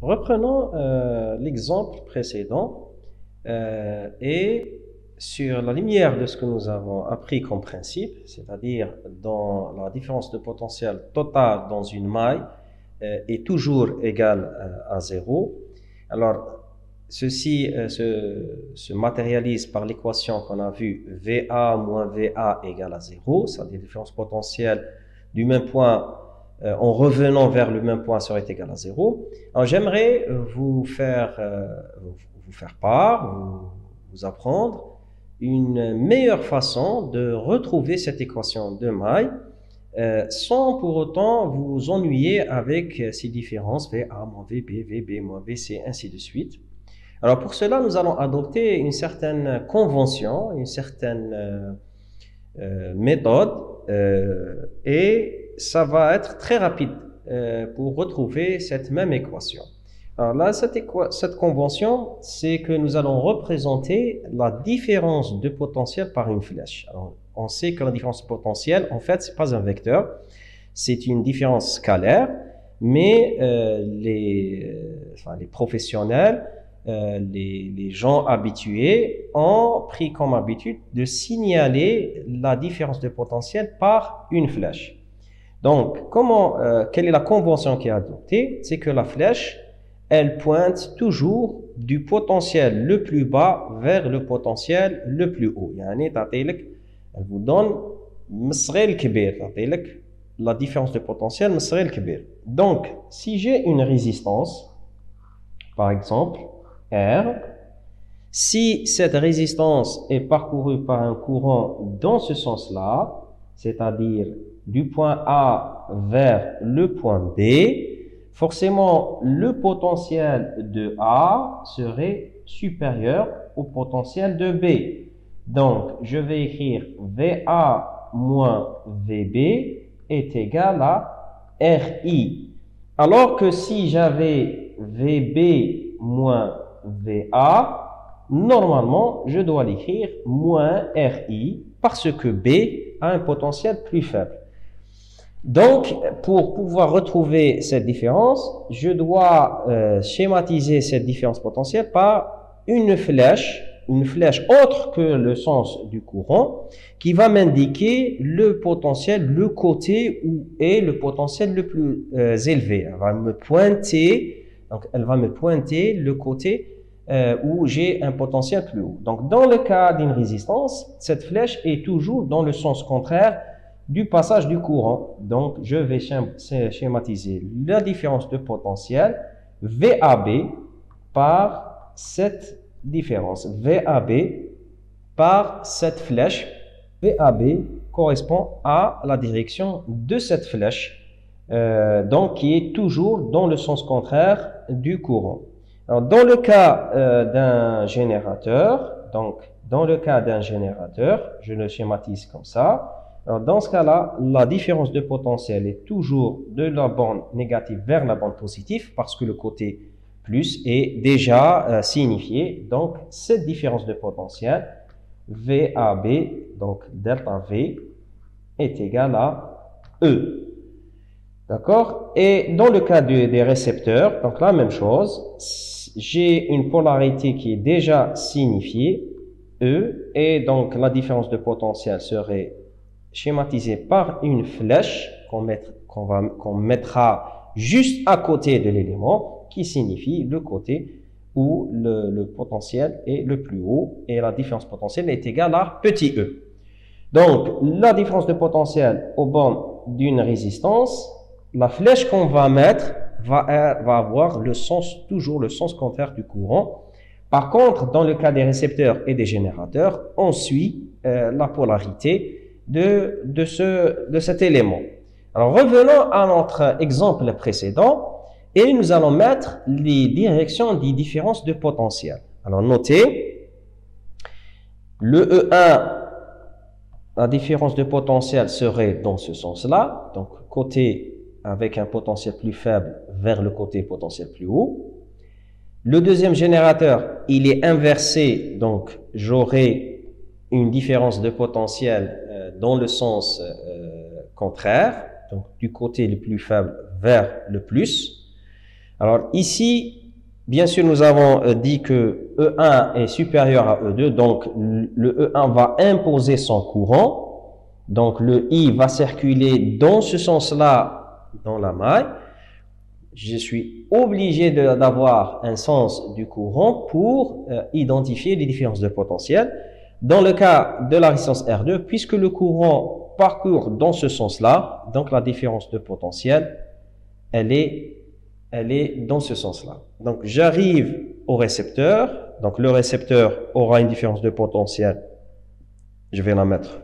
Reprenons l'exemple précédent et sur la lumière de ce que nous avons appris comme principe, c'est-à-dire dans la différence de potentiel total dans une maille est toujours égale à 0. Alors, ceci se matérialise par l'équation qu'on a vue VA moins VA égale à 0, c'est-à-dire la différence potentielle du même point en revenant vers le même point serait égal à 0. Alors j'aimerais vous faire part, vous apprendre une meilleure façon de retrouver cette équation de maille sans pour autant vous ennuyer avec ces différences VA moins VB, VB moins VC, ainsi de suite. Alors pour cela, nous allons adopter une certaine convention, une certaine méthode et ça va être très rapide pour retrouver cette même équation. Alors là, cette convention, c'est que nous allons représenter la différence de potentiel par une flèche. Alors, on sait que la différence de potentiel, en fait, c'est pas un vecteur, c'est une différence scalaire, mais les professionnels, les gens habitués ont pris comme habitude de signaler la différence de potentiel par une flèche. Donc, quelle est la convention qui est adoptée? C'est que la flèche, elle pointe toujours du potentiel le plus bas vers le potentiel le plus haut. Elle vous donne la différence de potentiel. Donc, si j'ai une résistance, par exemple, R, si cette résistance est parcourue par un courant dans ce sens-là, c'est-à-dire du point A vers le point B, forcément le potentiel de A serait supérieur au potentiel de B. Donc, je vais écrire VA moins VB est égal à RI. Alors que si j'avais VB moins VA, normalement, je dois l'écrire moins RI parce que B a un potentiel plus faible. Donc, pour pouvoir retrouver cette différence, je dois schématiser cette différence potentielle par une flèche autre que le sens du courant, qui va m'indiquer le potentiel, le côté où est le potentiel le plus élevé. Elle va me pointer le côté où j'ai un potentiel plus haut. Donc, dans le cas d'une résistance, cette flèche est toujours dans le sens contraire du passage du courant. Donc, je vais schématiser la différence de potentiel VAB par cette différence. VAB par cette flèche. VAB correspond à la direction de cette flèche, donc qui est toujours dans le sens contraire du courant. Alors, dans le cas d'un générateur, je le schématise comme ça. Alors, dans ce cas-là, la différence de potentiel est toujours de la bande négative vers la bande positive parce que le côté plus est déjà signifié. Donc, cette différence de potentiel, VAB, donc delta V, est égale à E. D'accord? Et dans le cas des récepteurs, donc la même chose, j'ai une polarité qui est déjà signifiée, E, et donc la différence de potentiel serait schématisée par une flèche qu'on mettra juste à côté de l'élément qui signifie le côté où le potentiel est le plus haut et la différence potentielle est égale à petit e. Donc, la différence de potentiel au bornes d'une résistance, la flèche qu'on va mettre va avoir toujours le sens contraire du courant. Par contre, dans le cas des récepteurs et des générateurs, on suit la polarité de cet élément. Alors, revenons à notre exemple précédent et nous allons mettre les directions des différences de potentiel. Alors, notez, le E1, la différence de potentiel serait dans ce sens-là, donc côté avec un potentiel plus faible vers le côté potentiel plus haut. Le deuxième générateur, il est inversé, donc j'aurai une différence de potentiel dans le sens contraire, donc du côté le plus faible vers le plus. Alors ici, bien sûr, nous avons dit que E1 est supérieur à E2, donc le E1 va imposer son courant. Donc le I va circuler dans ce sens-là dans la maille. Je suis obligé d'avoir un sens du courant pour identifier les différences de potentiel. Dans le cas de la résistance R2, puisque le courant parcourt dans ce sens-là, donc la différence de potentiel, elle est dans ce sens-là. Donc j'arrive au récepteur, donc le récepteur aura une différence de potentiel, je vais la mettre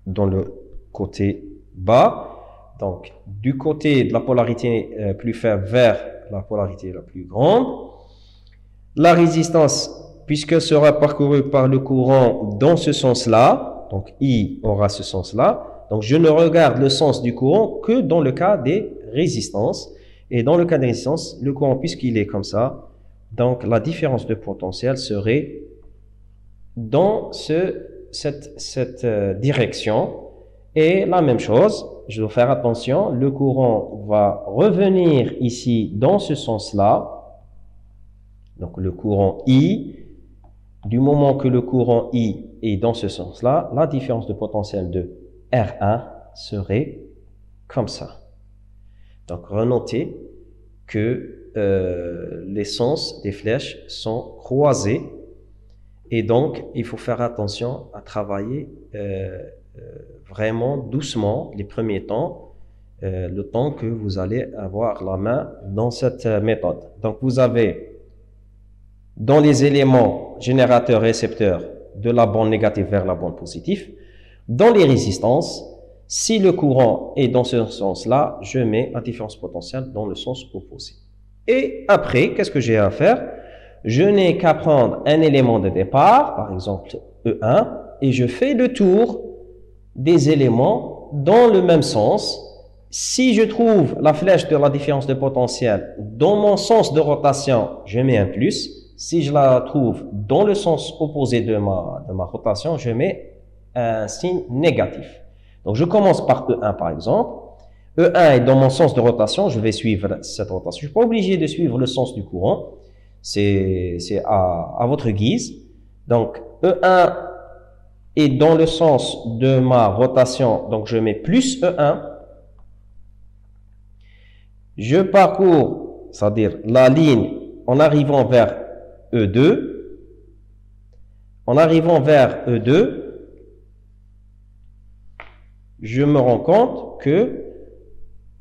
dans le côté bas. Donc, du côté de la polarité plus faible vers la polarité la plus grande. La résistance, puisque sera parcourue par le courant dans ce sens-là, donc I aura ce sens-là, donc je ne regarde le sens du courant que dans le cas des résistances. Et dans le cas des résistances, le courant, puisqu'il est comme ça, donc la différence de potentiel serait dans cette direction. Et la même chose, je dois faire attention, le courant va revenir ici dans ce sens-là. Donc le courant I, du moment que le courant I est dans ce sens-là, la différence de potentiel de R1 serait comme ça. Donc renotez que les sens des flèches sont croisés et donc il faut faire attention à travailler vraiment doucement les premiers temps, le temps que vous allez avoir la main dans cette méthode. Donc vous avez dans les éléments générateurs récepteurs de la bande négative vers la bande positive, dans les résistances, si le courant est dans ce sens-là, je mets la différence potentielle dans le sens opposé. Et après, qu'est-ce que j'ai à faire? Je n'ai qu'à prendre un élément de départ, par exemple E1, et je fais le tour des éléments dans le même sens. Si je trouve la flèche de la différence de potentiel dans mon sens de rotation, je mets un plus. Si je la trouve dans le sens opposé de ma rotation, je mets un signe négatif. Donc je commence par E1 par exemple. E1 est dans mon sens de rotation, je vais suivre cette rotation. Je ne suis pas obligé de suivre le sens du courant. C'est à votre guise. Donc E1 et dans le sens de ma rotation, donc je mets plus E1. Je parcours, c'est-à-dire la ligne en arrivant vers E2. En arrivant vers E2, je me rends compte que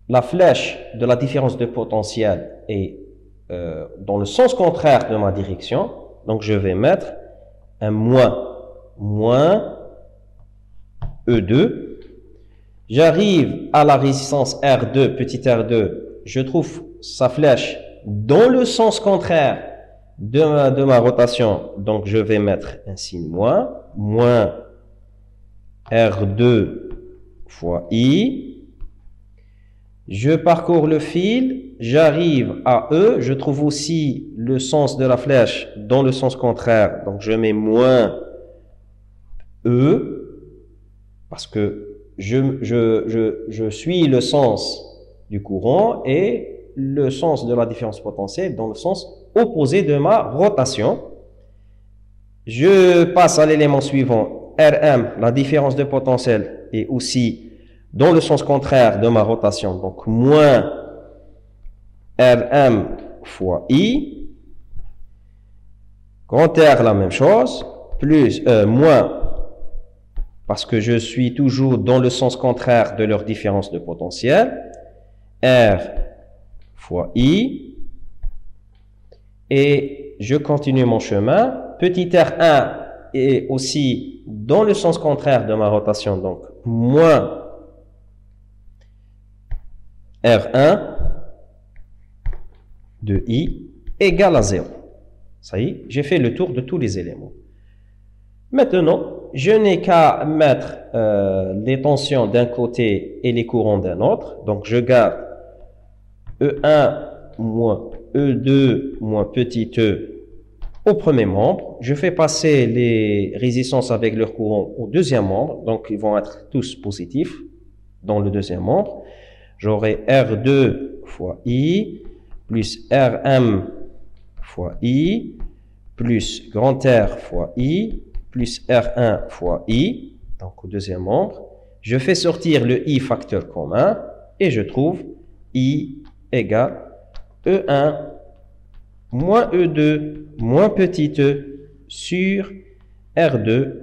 la flèche de la différence de potentiel est dans le sens contraire de ma direction. Donc je vais mettre un moins E2. J'arrive à la résistance R2, petit R2, je trouve sa flèche dans le sens contraire de ma rotation, donc je vais mettre un signe moins R2 fois I. Je parcours le fil, j'arrive à E, je trouve aussi le sens de la flèche dans le sens contraire, donc je mets moins E, parce que je suis le sens du courant et le sens de la différence potentielle dans le sens opposé de ma rotation. Je passe à l'élément suivant, Rm, la différence de potentiel est aussi dans le sens contraire de ma rotation, donc moins Rm fois I. Grand R, la même chose, plus moins, parce que je suis toujours dans le sens contraire de leur différence de potentiel, R fois I, et je continue mon chemin. Petit R1 est aussi dans le sens contraire de ma rotation, donc moins R1 de I égale à 0. Ça y est, j'ai fait le tour de tous les éléments. Maintenant, je n'ai qu'à mettre les tensions d'un côté et les courants d'un autre. Donc, je garde E1 moins E2 moins petit e au premier membre. Je fais passer les résistances avec leur courant au deuxième membre. Donc, ils vont être tous positifs dans le deuxième membre. J'aurai R2 fois I plus Rm fois I, plus grand R fois I, plus R1 fois I, donc au deuxième membre. Je fais sortir le I facteur commun et je trouve I égale E1 moins E2 moins petit e sur R2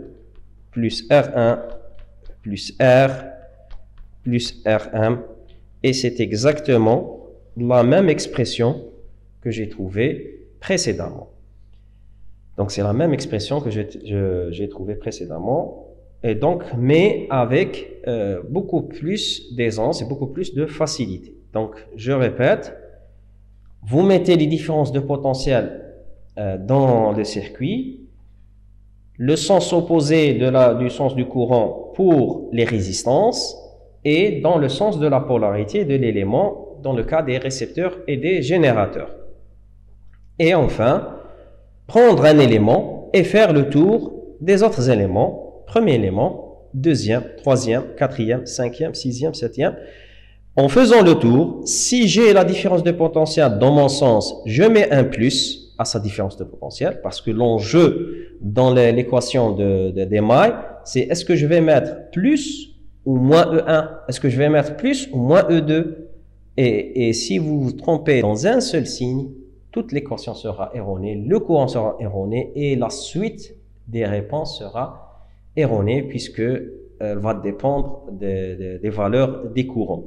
plus R1 plus R plus R1. Et c'est exactement la même expression que j'ai trouvée précédemment. Donc c'est la même expression que j'ai trouvée précédemment. Et donc, mais avec beaucoup plus d'aisance et beaucoup plus de facilité. Donc, je répète, vous mettez les différences de potentiel dans le circuit, le sens opposé du sens du courant pour les résistances et dans le sens de la polarité de l'élément dans le cas des récepteurs et des générateurs. Et enfin, prendre un élément et faire le tour des autres éléments. Premier élément, deuxième, troisième, quatrième, cinquième, sixième, septième. En faisant le tour, si j'ai la différence de potentiel dans mon sens, je mets un plus à sa différence de potentiel parce que l'enjeu dans l'équation des mailles, c'est est-ce que je vais mettre plus ou moins E1? Est-ce que je vais mettre plus ou moins E2? Et si vous vous trompez dans un seul signe, toute l'équation sera erronée, le courant sera erroné et la suite des réponses sera erronée puisque elle va dépendre des valeurs des courants.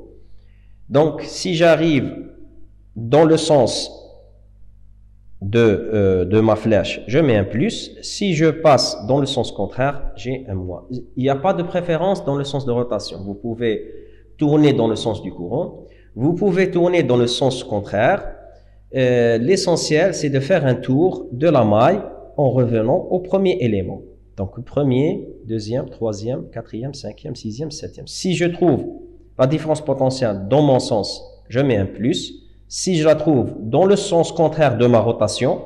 Donc, si j'arrive dans le sens de ma flèche, je mets un plus. Si je passe dans le sens contraire, j'ai un moins. Il n'y a pas de préférence dans le sens de rotation. Vous pouvez tourner dans le sens du courant. Vous pouvez tourner dans le sens contraire. L'essentiel, c'est de faire un tour de la maille en revenant au premier élément. Donc, premier, deuxième, troisième, quatrième, cinquième, sixième, septième. Si je trouve la différence potentielle dans mon sens, je mets un plus. Si je la trouve dans le sens contraire de ma rotation,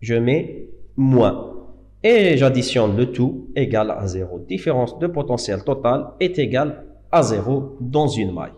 je mets moins. Et j'additionne le tout égal à 0. Différence de potentiel total est égale à 0 dans une maille.